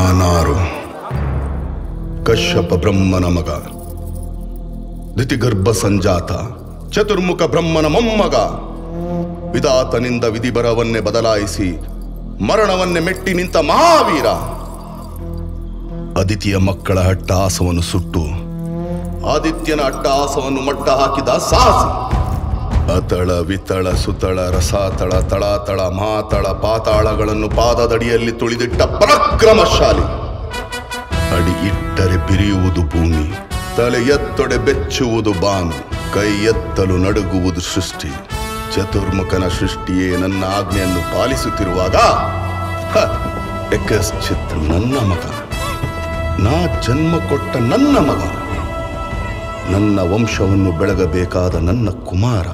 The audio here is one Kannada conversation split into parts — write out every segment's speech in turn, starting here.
ನಾನಾರು ಕಶ್ಯಪ ಬ್ರಹ್ಮನ ಮಗ, ದಿತಿಗರ್ಭ ಸಂಜಾತ, ಚತುರ್ಮುಖ ಬ್ರಹ್ಮನ ಮೊಮ್ಮಗ. ವಿಧಾತನಿಂದ ವಿಧಿಬರವನ್ನೇ ಬದಲಾಯಿಸಿ ಮರಣವನ್ನೇ ಮೆಟ್ಟಿ ನಿಂತ ಮಹಾವೀರ. ಅದಿತಿಯ ಮಕ್ಕಳ ಅಟ್ಟಹಾಸವನ್ನು ಸುಟ್ಟು ಆದಿತ್ಯನ ಅಟ್ಟಹಾಸವನ್ನು ಮಟ್ಟ ಹಾಕಿದ ಸಾಹಸಿ. ಅತಳ ವಿತಳ ಸುತಳ ರಸಾತಳ ತಳಾತಳ ಮಾತಳ ಪಾತಾಳಗಳನ್ನು ಪಾದದಡಿಯಲ್ಲಿ ತುಳಿದಿಟ್ಟ ಪರಾಕ್ರಮಶಾಲಿ. ಅಡಿ ಇಟ್ಟರೆ ಬಿರಿಯುವುದು ಭೂಮಿ, ತಲೆ ಎತ್ತೊಡೆ ಬೆಚ್ಚುವುದು ಬಾನು, ಕೈ ಎತ್ತಲು ನಡುಗುವುದು ಸೃಷ್ಟಿ. ಚತುರ್ಮುಖನ ಸೃಷ್ಟಿಯೇ ನನ್ನ ಆಜ್ಞೆಯನ್ನು ಪಾಲಿಸುತ್ತಿರುವಾಗ ಯಕಶ್ಚಿತ್ ನನ್ನ ಮಗ, ನಾ ಜನ್ಮ ಕೊಟ್ಟ ನನ್ನ ಮಗ, ನನ್ನ ವಂಶವನ್ನು ಬೆಳಗಬೇಕಾದ ನನ್ನ ಕುಮಾರ.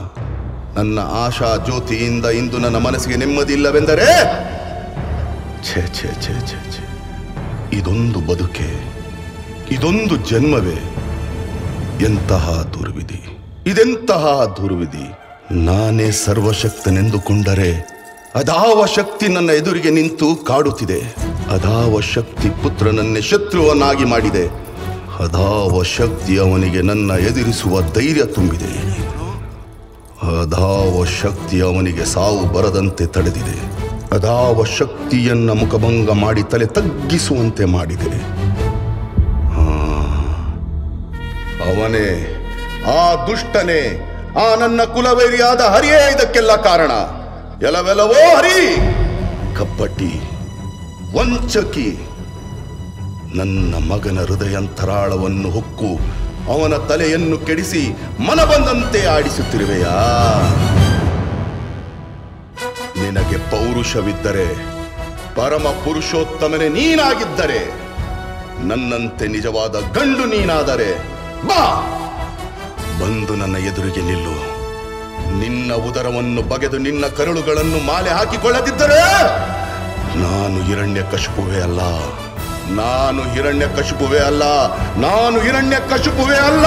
ನನ್ನ ಆಶಾ ಜ್ಯೋತಿಯಿಂದ ಇಂದು ನನ್ನ ಮನಸ್ಸಿಗೆ ನೆಮ್ಮದಿ ಇಲ್ಲವೆಂದರೆ ಛೇ ಛೇ ಛೇ ಛೇ ಛೇ, ಇದೊಂದು ಬದುಕೆ, ಇದೊಂದು ಜನ್ಮವೇ, ಎಂತಹ ದುರ್ವಿಧಿ, ಇದೆಂತಹ ದುರ್ವಿಧಿ. ನಾನೇ ಸರ್ವಶಕ್ತನೆಂದುಕೊಂಡರೆ ಅದಾವ ಶಕ್ತಿ ನನ್ನ ಎದುರಿಗೆ ನಿಂತು ಕಾಡುತ್ತಿದೆ. ಅದಾವ ಶಕ್ತಿ ಪುತ್ರನನ್ನೇ ಶತ್ರುವನ್ನಾಗಿ ಮಾಡಿದೆ. ಅದಾವ ಶಕ್ತಿ ಅವನಿಗೆ ನನ್ನ ಎದುರಿಸುವ ಧೈರ್ಯ ತುಂಬಿದೆ. ಅದಾವ ಶಕ್ತಿ ಅವನಿಗೆ ಸಾವು ಬರದಂತೆ ತಡೆದಿದೆ. ಅದಾವ ಶಕ್ತಿಯನ್ನ ಮುಖಭಂಗ ಮಾಡಿ ತಲೆ ತಗ್ಗಿಸುವಂತೆ ಮಾಡಿದೆ. ಅವನೇ, ಆ ದುಷ್ಟನೇ, ಆ ನನ್ನ ಕುಲವೈರಿಯಾದ ಹರಿಯೇ ಇದಕ್ಕೆಲ್ಲ ಕಾರಣ. ಎಲವೆಲವೋ ಹರಿ, ಕಪ್ಪಟ್ಟಿ, ವಂಚಕಿ, ನನ್ನ ಮಗನ ಹೃದಯಂತರಾಳವನ್ನು ಹೊಕ್ಕು ಅವನ ತಲೆಯನ್ನು ಕೆಡಿಸಿ ಮನ ಬಂದಂತೆ ಆಡಿಸುತ್ತಿರುವೆಯಾ? ನಿನಗೆ ಪೌರುಷವಿದ್ದರೆ, ಪರಮ ಪುರುಷೋತ್ತಮನೇ ನೀನಾಗಿದ್ದರೆ, ನನ್ನಂತೆ ನಿಜವಾದ ಗಂಡು ನೀನಾದರೆ ಬಾ, ಬಂದು ನನ್ನ ಎದುರಿಗೆ ನಿಲ್ಲು. ನಿನ್ನ ಉದರವನ್ನು ಬಗೆದು ನಿನ್ನ ಕರುಳುಗಳನ್ನು ಮಾಲೆ ಹಾಕಿಕೊಳ್ಳದಿದ್ದರೆ ನಾನು ಹಿರಣ್ಯಕಶಿಪುವೇ ಅಲ್ಲ, ನಾನು ಹಿರಣ್ಯಕಶಿಪುವೇ ಅಲ್ಲ, ನಾನು ಹಿರಣ್ಯಕಶಿಪುವೇ ಅಲ್ಲ.